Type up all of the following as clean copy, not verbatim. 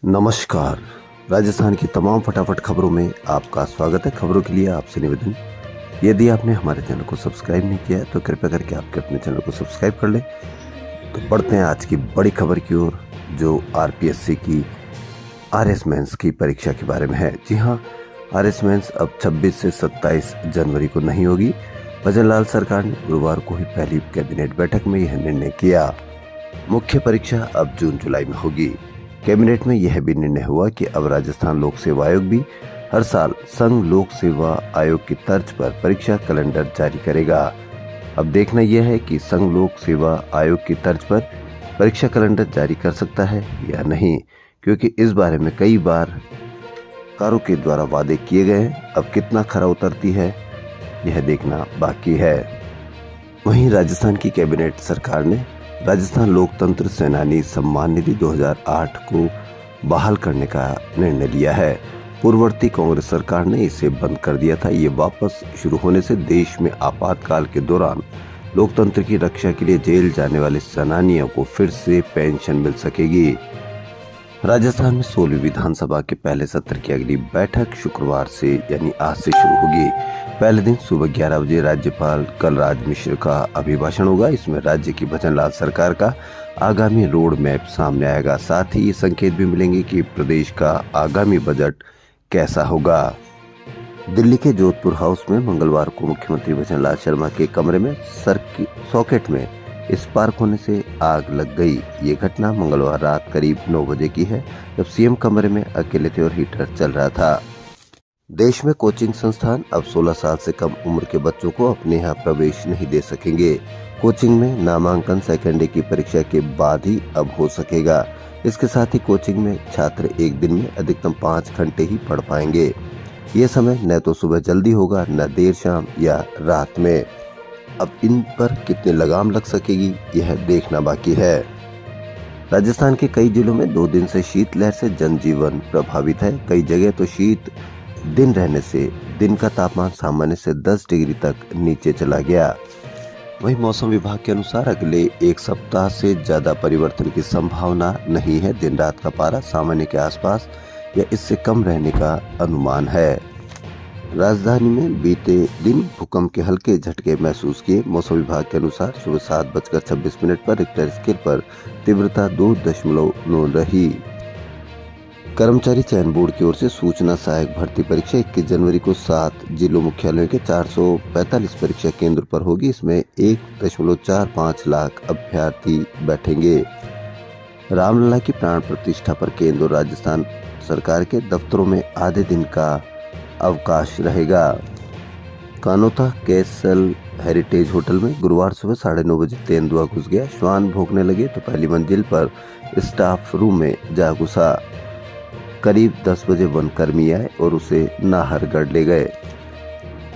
नमस्कार। राजस्थान की तमाम फटाफट खबरों में आपका स्वागत है। खबरों के लिए आपसे निवेदन, यदि आपने हमारे चैनल को सब्सक्राइब नहीं किया है तो कृपया करके आपके अपने चैनल को सब्सक्राइब कर लें। तो बढ़ते हैं आज की बड़ी खबर की ओर, जो आरपीएससी की आरएस मेंस की परीक्षा के बारे में है। जी हाँ, आरएस मेंस अब 26 से 27 जनवरी को नहीं होगी। भजनलाल सरकार ने गुरुवार को ही पहली कैबिनेट बैठक में यह निर्णय किया। मुख्य परीक्षा अब जून जुलाई में होगी। कैबिनेट में यह भी निर्णय हुआ कि अब राजस्थान लोक सेवा आयोग भी हर साल संघ लोक सेवा आयोग की तर्ज पर परीक्षा कैलेंडर जारी करेगा। अब देखना यह है कि संघ लोक सेवा आयोग की तर्ज पर परीक्षा कैलेंडर जारी कर सकता है या नहीं, क्योंकि इस बारे में कई बार कारों के द्वारा वादे किए गए हैं। अब कितना खरा उतरती है यह देखना बाकी है। वहीं राजस्थान की कैबिनेट सरकार ने राजस्थान लोकतंत्र सेनानी सम्मान निधि 2008 को बहाल करने का निर्णय लिया है। पूर्ववर्ती कांग्रेस सरकार ने इसे बंद कर दिया था। ये वापस शुरू होने से देश में आपातकाल के दौरान लोकतंत्र की रक्षा के लिए जेल जाने वाले सेनानियों को फिर से पेंशन मिल सकेगी। राजस्थान में 16वीं विधानसभा के पहले सत्र की अगली बैठक शुक्रवार से यानी आज से शुरू होगी। पहले दिन सुबह 11 बजे राज्यपाल कलराज मिश्र का अभिभाषण होगा। इसमें राज्य की भजनलाल सरकार का आगामी रोड मैप सामने आएगा। साथ ही ये संकेत भी मिलेंगे कि प्रदेश का आगामी बजट कैसा होगा। दिल्ली के जोधपुर हाउस में मंगलवार को मुख्यमंत्री भजनलाल शर्मा के कमरे में सॉकेट में स्पार्क होने से आग लग गई। ये घटना मंगलवार रात करीब 9 बजे की है, जब सीएम कमरे में अकेले थे और हीटर चल रहा था। देश में कोचिंग संस्थान अब 16 साल से कम उम्र के बच्चों को अपने यहाँ प्रवेश नहीं दे सकेंगे। कोचिंग में नामांकन सेकेंडरी की परीक्षा के बाद ही अब हो सकेगा। इसके साथ ही कोचिंग में छात्र एक दिन में अधिकतम 5 घंटे ही पढ़ पाएंगे। ये समय न तो सुबह जल्दी होगा, न देर शाम या रात में। अब इन पर कितनी लगाम लग सकेगी यह देखना बाकी है। राजस्थान के कई जिलों में 2 दिन से शीतलहर से जनजीवन प्रभावित है। कई जगह तो शीत दिन रहने से दिन का तापमान सामान्य से 10 डिग्री तक नीचे चला गया। वहीं मौसम विभाग के अनुसार अगले एक सप्ताह से ज्यादा परिवर्तन की संभावना नहीं है। दिन रात का पारा सामान्य के आसपास या इससे कम रहने का अनुमान है। राजधानी में बीते दिन भूकंप के हल्के झटके महसूस किए। मौसम विभाग के अनुसार सुबह 7:26 पर रिक्टर स्केल पर तीव्रता 2.9 रही। कर्मचारी चयन बोर्ड की ओर से सूचना सहायक भर्ती परीक्षा 21 जनवरी को 7 जिलों मुख्यालयों के 445 परीक्षा केंद्र पर होगी। इसमें 1.45 लाख अभ्यर्थी बैठेंगे। रामलला की प्राण प्रतिष्ठा पर केंद्र और राजस्थान सरकार के दफ्तरों में आधे दिन का अवकाश रहेगा। कानोता कैसल हेरिटेज होटल में गुरुवार सुबह 9:30 बजे तेंदुआ घुस गया। श्वान भौंकने लगे तो पहली मंजिल पर स्टाफ रूम में जा घुसा। करीब 10 बजे वन कर्मी आए और उसे नाहरगढ़ ले गए।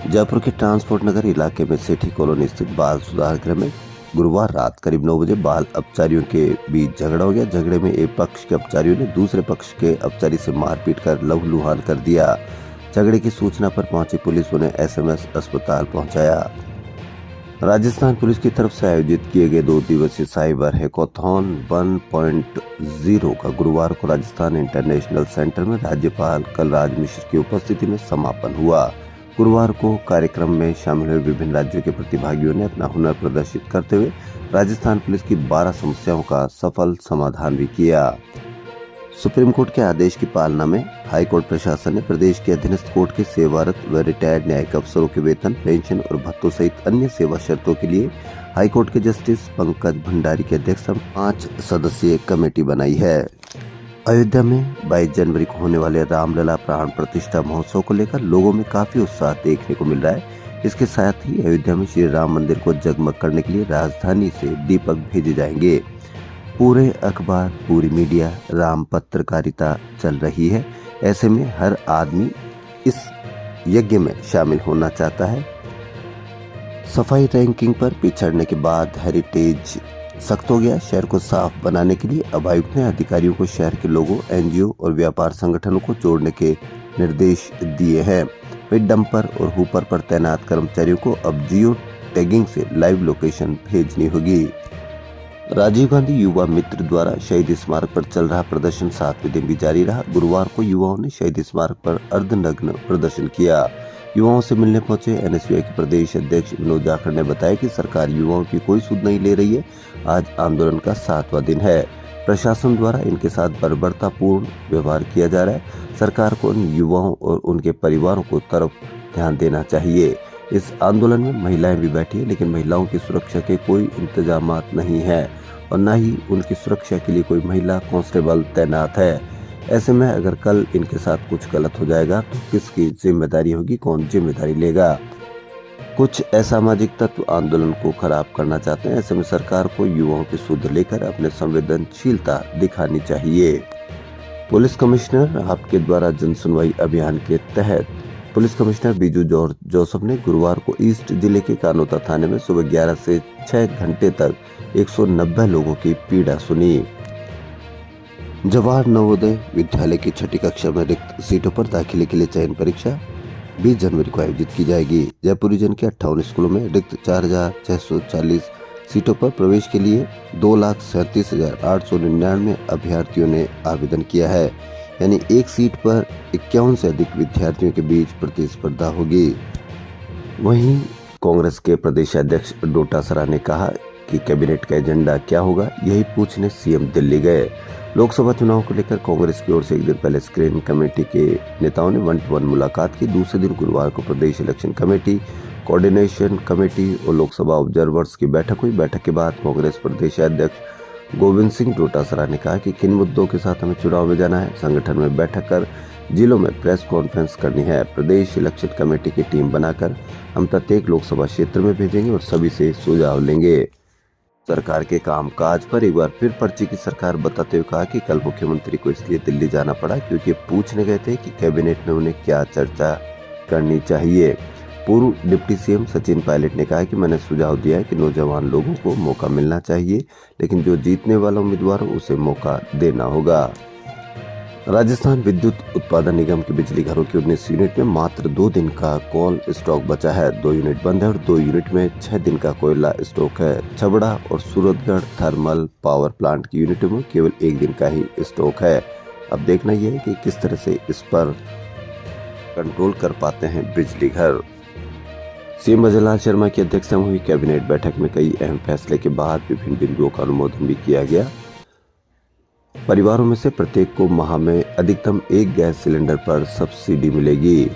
जयपुर के ट्रांसपोर्ट नगर इलाके में सेठी कॉलोनी स्थित बाल सुधार गृह में गुरुवार रात करीब 9 बजे बाल अपचारियों के बीच झगड़ा हो गया। झगड़े में एक पक्ष के अपचारियों ने दूसरे पक्ष के अपचारी से मारपीट कर लहूलुहान कर दिया। झगड़े की सूचना पर पहुंची पुलिस उन्हें एसएमएस अस्पताल पहुंचाया। राजस्थान पुलिस की तरफ से आयोजित किए गए 2 दिवसीय साइबर हैकाथॉन 1.0 का गुरुवार को राजस्थान इंटरनेशनल सेंटर में राज्यपाल कलराज मिश्र की उपस्थिति में समापन हुआ। गुरुवार को कार्यक्रम में शामिल हुए विभिन्न राज्यों के प्रतिभागियों ने अपना हुनर प्रदर्शित करते हुए राजस्थान पुलिस की 12 समस्याओं का सफल समाधान भी किया। सुप्रीम कोर्ट के आदेश की पालना में हाई कोर्ट प्रशासन ने प्रदेश के अधीनस्थ कोर्ट के सेवारत व रिटायर्ड न्यायिक अफसरों के वेतन, पेंशन और भत्तों सहित अन्य सेवा शर्तों के लिए हाई कोर्ट के जस्टिस पंकज भंडारी के अध्यक्षता में 5 सदस्यीय कमेटी बनाई है। अयोध्या में 22 जनवरी को होने वाले रामलला प्राण प्रतिष्ठा महोत्सव को लेकर लोगों में काफी उत्साह देखने को मिल रहा है। इसके साथ ही अयोध्या में श्री राम मंदिर को जगमग करने के लिए राजधानी से दीपक भेजे जाएंगे। पूरे अखबार, पूरी मीडिया राम पत्रकारिता चल रही है। ऐसे में हर आदमी इस यज्ञ में शामिल होना चाहता है। सफाई रैंकिंग पर पिछड़ने के बाद हेरिटेज सख्त हो गया। शहर को साफ बनाने के लिए अब आयुक्त ने अधिकारियों को शहर के लोगों, एनजीओ और व्यापार संगठनों को जोड़ने के निर्देश दिए हैं। वहीं डंपर और हुपर पर तैनात कर्मचारियों को अब जियो टैगिंग से लाइव लोकेशन भेजनी होगी। राजीव गांधी युवा मित्र द्वारा शहीद स्मारक पर चल रहा प्रदर्शन 7वें दिन भी जारी रहा। गुरुवार को युवाओं ने शहीद स्मारक पर अर्धनग्न प्रदर्शन किया। युवाओं से मिलने पहुंचे एनएसयूआई के प्रदेश अध्यक्ष विनोद जाखड़ ने बताया कि सरकार युवाओं की कोई सुध नहीं ले रही है। आज आंदोलन का 7वां दिन है। प्रशासन द्वारा इनके साथ बर्बरतापूर्ण व्यवहार किया जा रहा है। सरकार को उन युवाओं और उनके परिवारों को तरफ ध्यान देना चाहिए। इस आंदोलन में महिलाएं भी बैठी है, लेकिन महिलाओं की सुरक्षा के कोई इंतजामात नहीं है और न ही उनकी सुरक्षा के लिए कोई महिला कांस्टेबल तैनात है। ऐसे में अगर कल इनके साथ कुछ गलत हो जाएगा तो किसकी जिम्मेदारी होगी, कौन जिम्मेदारी लेगा। कुछ असामाजिक तत्व आंदोलन को खराब करना चाहते हैं। ऐसे में सरकार को युवाओं की सुध लेकर अपने संवेदनशीलता दिखानी चाहिए। पुलिस कमिश्नर आपके द्वारा जन सुनवाई अभियान के तहत पुलिस कमिश्नर बीजू जोसेफ ने गुरुवार को ईस्ट जिले के कानोता थाने में सुबह 11 से 6 घंटे तक 190 लोगों की पीड़ा सुनी। जवाहर नवोदय विद्यालय की 6ठी कक्षा में रिक्त सीटों पर दाखिले के लिए चयन परीक्षा 20 जनवरी को आयोजित की जाएगी। जयपुर रीजन के 58 स्कूलों में रिक्त 4640 सीटों पर प्रवेश के लिए 2,37,899 अभ्यर्थियों ने आवेदन किया है। यानी एक सीट पर 51 से अधिक विद्यार्थियों के बीच प्रतिस्पर्धा होगी। वहीं कांग्रेस के प्रदेश अध्यक्ष डोटासरा ने कहा कि कैबिनेट का एजेंडा क्या होगा, यही पूछने सीएम दिल्ली गए। लोकसभा चुनाव को लेकर कांग्रेस की ओर से एक दिन पहले स्क्रीनिंग कमेटी के नेताओं ने 1-to-1 मुलाकात की। दूसरे दिन गुरुवार को प्रदेश इलेक्शन कमेटी, कोऑर्डिनेशन कमेटी और लोकसभा ऑब्जर्वर्स की बैठक हुई। बैठक के बाद कांग्रेस प्रदेश अध्यक्ष गोविंद सिंह डोटासरा ने कहा कि किन मुद्दों के साथ हमें चुनाव में जाना है। संगठन में बैठक कर जिलों में प्रेस कॉन्फ्रेंस करनी है। प्रदेश इलेक्शन कमेटी की टीम बनाकर हम प्रत्येक लोकसभा क्षेत्र में भेजेंगे और सभी से सुझाव लेंगे। सरकार के कामकाज पर एक बार फिर पर्ची की सरकार बताते हुए कहा कि कल मुख्यमंत्री को इसलिए दिल्ली जाना पड़ा क्योंकि पूछने गए थे कि कैबिनेट में उन्हें क्या चर्चा करनी चाहिए। पूर्व डिप्टी सीएम सचिन पायलट ने कहा कि मैंने सुझाव दिया है कि नौजवान लोगों को मौका मिलना चाहिए, लेकिन जो जीतने वाला उम्मीदवार हो उसे मौका देना होगा। राजस्थान विद्युत उत्पादन निगम के बिजली घरों की 19 यूनिट में मात्र 2 दिन का कोल स्टॉक बचा है। 2 यूनिट बंद है और 2 यूनिट में 6 दिन का कोयला स्टॉक है। छबड़ा और सूरतगढ़ थर्मल पावर प्लांट की यूनिटों में केवल 1 दिन का ही स्टॉक है। अब देखना यह है कि किस तरह से इस पर कंट्रोल कर पाते हैं बिजली घर। सीएम अजय लाल शर्मा की अध्यक्षता में हुई कैबिनेट बैठक में कई अहम फैसले के बाद विभिन्न बिंदुओं का अनुमोदन भी किया गया। परिवारों में से प्रत्येक को माह में अधिकतम 1 गैस सिलेंडर पर सब्सिडी मिलेगी।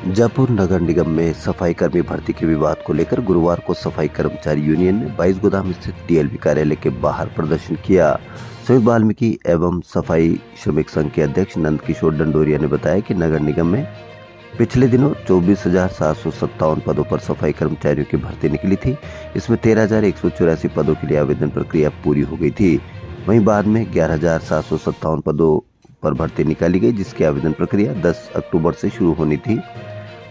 जयपुर नगर निगम में सफाई कर्मी भर्ती के विवाद को लेकर गुरुवार को सफाई कर्मचारी यूनियन ने 22 गोदाम स्थित टीएलबी कार्यालय के बाहर प्रदर्शन किया। संयुक्त वाल्मीकि एवं सफाई श्रमिक संघ के अध्यक्ष नंद किशोर डंडोरिया ने बताया कि नगर निगम में पिछले दिनों 24,757 पदों पर सफाई कर्मचारियों की भर्ती निकली थी। इसमें 13,184 पदों के लिए आवेदन प्रक्रिया पूरी हो गई थी। वहीं बाद में 11,757 पदों पर भर्ती निकाली गई, जिसकी आवेदन प्रक्रिया 10 अक्टूबर से शुरू होनी थी,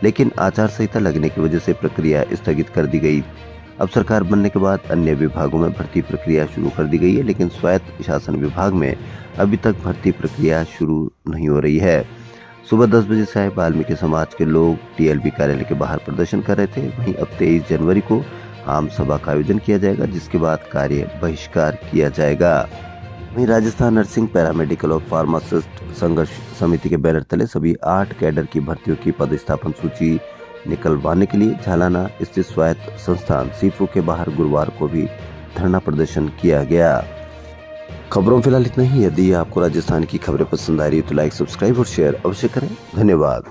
लेकिन आचार संहिता लगने की वजह से प्रक्रिया स्थगित कर दी गई। अब सरकार बनने के बाद अन्य विभागों में भर्ती प्रक्रिया शुरू कर दी गई है, लेकिन स्वायत्त शासन विभाग में अभी तक भर्ती प्रक्रिया शुरू नहीं हो रही है। सुबह 10 बजे से आए वाल्मीकि समाज के लोग टीएलबी कार्यालय के बाहर प्रदर्शन कर रहे थे। वहीं अब 23 जनवरी को आम सभा का आयोजन किया जाएगा, जिसके बाद कार्य बहिष्कार किया जाएगा। वहीं राजस्थान नर्सिंग, पैरामेडिकल और फार्मासिस्ट संघर्ष समिति के बैनर तले सभी 8 कैडर की भर्तियों की पदस्थापन सूची निकलवाने के लिए झालाना स्थित स्वायत्त संस्थान सीफो के बाहर गुरुवार को भी धरना प्रदर्शन किया गया। खबरों में फिलहाल इतना ही। यदि आपको राजस्थान की खबरें पसंद आ रही है तो लाइक, सब्सक्राइब और शेयर अवश्य करें। धन्यवाद।